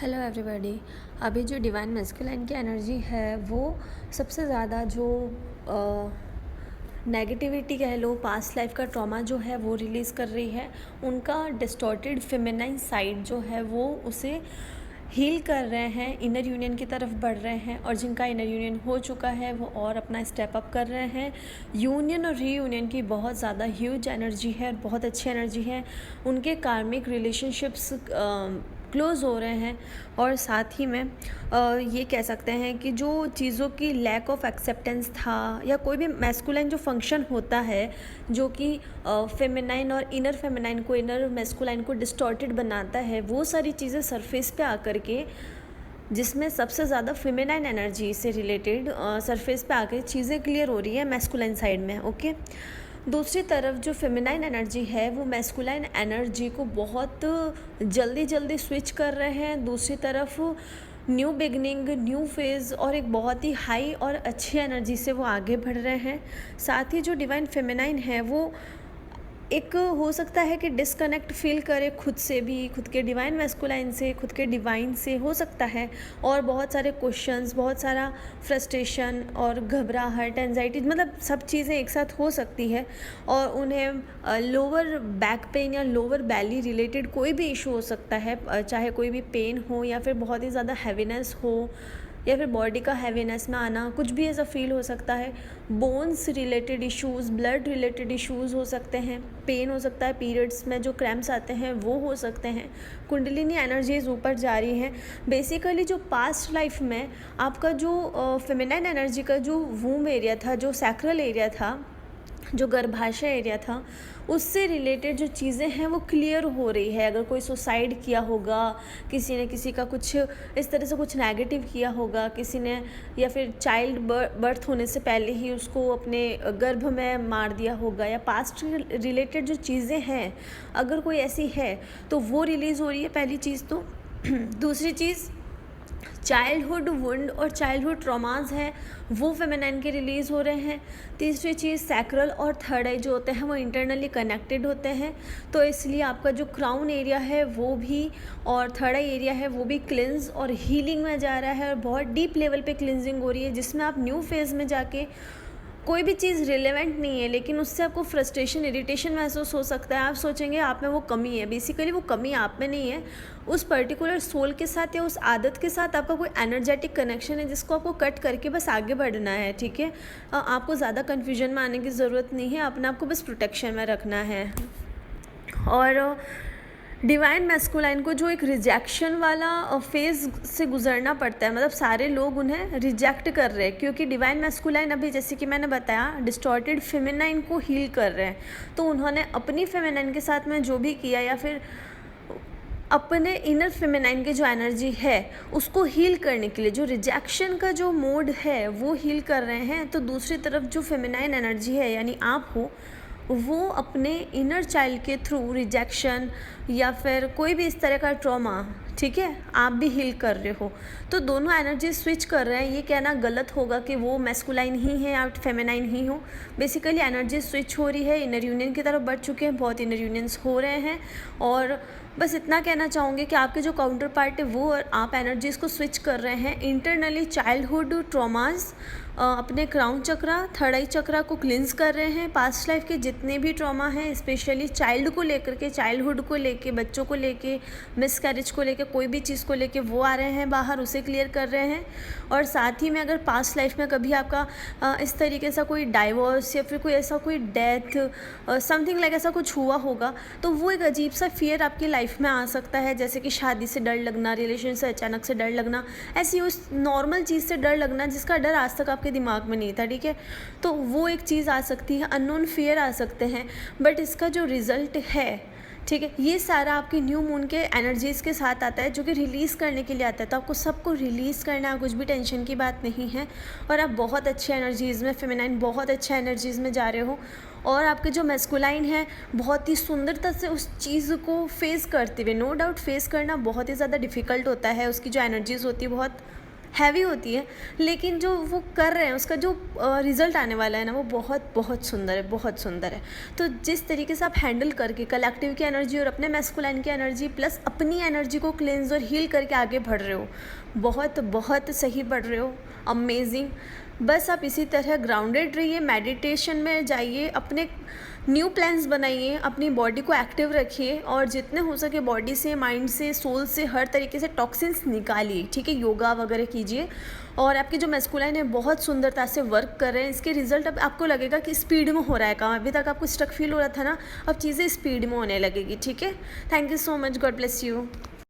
Hello everybody. अभी जो divine masculine की एनर्जी है वो सबसे ज़्यादा जो नेगेटिविटी कह लो, पास्ट लाइफ का ट्रॉमा जो है वो रिलीज़ कर रही है। उनका डिस्टॉर्टेड फेमिनाइन साइड जो है वो उसे हील कर रहे हैं, इनर यूनियन की तरफ बढ़ रहे हैं। और जिनका इनर यूनियन हो चुका है वो और अपना स्टेप अप कर रहे हैं। यूनियन और रीयूनियन की बहुत ज़्यादा ह्यूज एनर्जी है, बहुत अच्छी एनर्जी है। उनके कार्मिक रिलेशनशिप्स क्लोज़ हो रहे हैं। और साथ ही में ये कह सकते हैं कि जो चीज़ों की लैक ऑफ एक्सेप्टेंस था, या कोई भी मैस्कुलाइन जो फंक्शन होता है जो कि फेमिनाइन और इनर फेमिनाइन को, इनर मैस्कुलाइन को डिस्टॉर्टेड बनाता है, वो सारी चीज़ें सरफेस पे आकर के, जिसमें सबसे ज़्यादा फेमिनाइन एनर्जी से रिलेटेड सरफेस पे आकर चीज़ें क्लियर हो रही है मैस्कुलाइन साइड में। ओके, दूसरी तरफ जो फेमिनाइन एनर्जी है वो मैस्कुलाइन एनर्जी को बहुत जल्दी जल्दी स्विच कर रहे हैं। दूसरी तरफ न्यू बिगनिंग, न्यू फेज़ और एक बहुत ही हाई और अच्छी एनर्जी से वो आगे बढ़ रहे हैं। साथ ही जो डिवाइन फेमिनाइन है वो एक हो सकता है कि डिस्कनेक्ट फील करे खुद से भी, खुद के डिवाइन मैस्कुलाइन से, खुद के डिवाइन से हो सकता है। और बहुत सारे क्वेश्चंस, बहुत सारा फ्रस्ट्रेशन और घबराहट, एंजाइटी, मतलब सब चीज़ें एक साथ हो सकती है। और उन्हें लोअर बैक पेन या लोअर बैली रिलेटेड कोई भी इशू हो सकता है, चाहे कोई भी पेन हो या फिर बहुत ही ज़्यादा हैवीनेस हो या फिर बॉडी का हैवीनेस में आना, कुछ भी ऐसा फील हो सकता है। Bones related issues, blood related issues हो सकते हैं। पेन हो सकता है, पीरियड्स में जो क्रैम्प्स आते हैं वो हो सकते हैं। कुंडलिनी एनर्जीज ऊपर जा रही हैं। बेसिकली जो पास्ट लाइफ में आपका जो फेमिनाइन एनर्जी का जो वूम एरिया था, जो सैक्रल एरिया था, जो गर्भाशय एरिया था, उससे रिलेटेड जो चीज़ें हैं वो क्लियर हो रही है। अगर कोई सुसाइड किया होगा, किसी ने किसी का कुछ इस तरह से कुछ नेगेटिव किया होगा, किसी ने, या फिर चाइल्ड बर्थ होने से पहले ही उसको अपने गर्भ में मार दिया होगा, या पास्ट रिलेटेड जो चीज़ें हैं अगर कोई ऐसी है तो वो रिलीज़ हो रही है, पहली चीज़ तो। दूसरी चीज़, चाइल्डहुड वुंड और चाइल्डहुड ट्रॉमास हैं वो फेमिनाइन के रिलीज़ हो रहे हैं। तीसरी चीज़, सैक्रल और थर्ड आई जो होते हैं वो इंटरनली कनेक्टेड होते हैं, तो इसलिए आपका जो क्राउन एरिया है वो भी और थर्ड आई एरिया है वो भी क्लिन्स और हीलिंग में जा रहा है। और बहुत डीप लेवल पे क्लिनजिंग हो रही है, जिसमें आप न्यू फेज़ में जाके कोई भी चीज़ रिलेवेंट नहीं है लेकिन उससे आपको फ्रस्ट्रेशन, इरिटेशन महसूस हो सकता है। आप सोचेंगे आप में वो कमी है, बेसिकली वो कमी आप में नहीं है, उस पर्टिकुलर सोल के साथ या उस आदत के साथ आपका कोई एनर्जेटिक कनेक्शन है जिसको आपको कट करके बस आगे बढ़ना है। ठीक है, आपको ज़्यादा कन्फ्यूजन में आने की ज़रूरत नहीं है, अपने आप को बस प्रोटेक्शन में रखना है। और डिवाइन मैस्कुलाइन को जो एक रिजेक्शन वाला फेज़ से गुजरना पड़ता है, मतलब सारे लोग उन्हें रिजेक्ट कर रहे हैं, क्योंकि डिवाइन मैस्कुलाइन अभी जैसे कि मैंने बताया डिस्टॉर्टेड फेमिनाइन को हील कर रहे हैं। तो उन्होंने अपनी फेमिनाइन के साथ में जो भी किया, या फिर अपने इनर फेमिनाइन की जो एनर्जी है उसको हील करने के लिए जो रिजेक्शन का जो मोड है वो हील कर रहे हैं। तो दूसरी तरफ जो फेमिनाइन एनर्जी है, यानी आप हो, वो अपने इनर चाइल्ड के थ्रू रिजेक्शन या फिर कोई भी इस तरह का ट्रॉमा, ठीक है, आप भी हील कर रहे हो। तो दोनों एनर्जी स्विच कर रहे हैं। ये कहना गलत होगा कि वो मैस्कुलाइन ही है या फेमिनाइन ही हो। बेसिकली एनर्जी स्विच हो रही है, इनर यूनियन की तरफ बढ़ चुके हैं, बहुत इनर यूनियंस हो रहे हैं। और बस इतना कहना चाहूँगी कि आपके जो काउंटर पार्ट है वो और आप एनर्जीज़ को स्विच कर रहे हैं। इंटरनली चाइल्डहुड ट्रॉमास, अपने क्राउन चक्रा, थर्ड आई चक्रा को क्लिंस कर रहे हैं। पास्ट लाइफ के जितने भी ट्रॉमा हैं, स्पेशली चाइल्ड को लेकर के, चाइल्डहुड को लेके, बच्चों को लेके, मिसकैरेज को लेके, कोई भी चीज़ को लेके वो आ रहे हैं बाहर, उसे क्लियर कर रहे हैं। और साथ ही में अगर पास्ट लाइफ में कभी आपका इस तरीके से कोई डाइवोर्स या फिर कोई ऐसा कोई डेथ, समथिंग लाइक ऐसा कुछ हुआ होगा, तो वो एक अजीब सा फियर आपकी लाइफ में आ सकता है, जैसे कि शादी से डर लगना, रिलेशन से अचानक से डर लगना, ऐसी उस नॉर्मल चीज़ से डर लगना जिसका डर आज तक आपके दिमाग में नहीं था। ठीक है, तो वो एक चीज़ आ सकती है, अननोन फियर आ सकते हैं। बट इसका जो रिज़ल्ट है, ठीक है, ये सारा आपकी न्यू मून के एनर्जीज़ के साथ आता है, जो कि रिलीज़ करने के लिए आता है। तो आपको सबको रिलीज़ करना है, कुछ भी टेंशन की बात नहीं है। और आप बहुत अच्छे एनर्जीज़ में, फेमिनाइन बहुत अच्छे एनर्जीज़ में जा रहे हो। और आपके जो मैस्कुलाइन है बहुत ही सुंदरता से उस चीज़ को फेस करते हुए, नो डाउट फेस करना बहुत ही ज़्यादा डिफ़िकल्ट होता है, उसकी जो एनर्जीज़ होती है बहुत हैवी होती है, लेकिन जो वो कर रहे हैं उसका जो रिज़ल्ट आने वाला है ना वो बहुत बहुत सुंदर है, बहुत सुंदर है। तो जिस तरीके से आप हैंडल करके कलेक्टिव की एनर्जी और अपने मैस्कुलाइन की एनर्जी प्लस अपनी एनर्जी को क्लेंज और हील करके आगे बढ़ रहे हो, बहुत बहुत सही बढ़ रहे हो, अमेजिंग। बस आप इसी तरह ग्राउंडेड रहिए, मेडिटेशन में जाइए, अपने न्यू प्लान्स बनाइए, अपनी बॉडी को एक्टिव रखिए और जितने हो सके बॉडी से, माइंड से, सोल से, हर तरीके से टॉक्सिन्स निकालिए, ठीक है। योगा वगैरह कीजिए और आपके जो मैस्कुलाइन है बहुत सुंदरता से वर्क कर रहे हैं। इसके रिजल्ट अब आपको लगेगा कि स्पीड में हो रहा है काम। अभी तक आपको स्टक फील हो रहा था ना, अब चीज़ें स्पीड में होने लगेगी, ठीक है। Thank you so much, God bless you.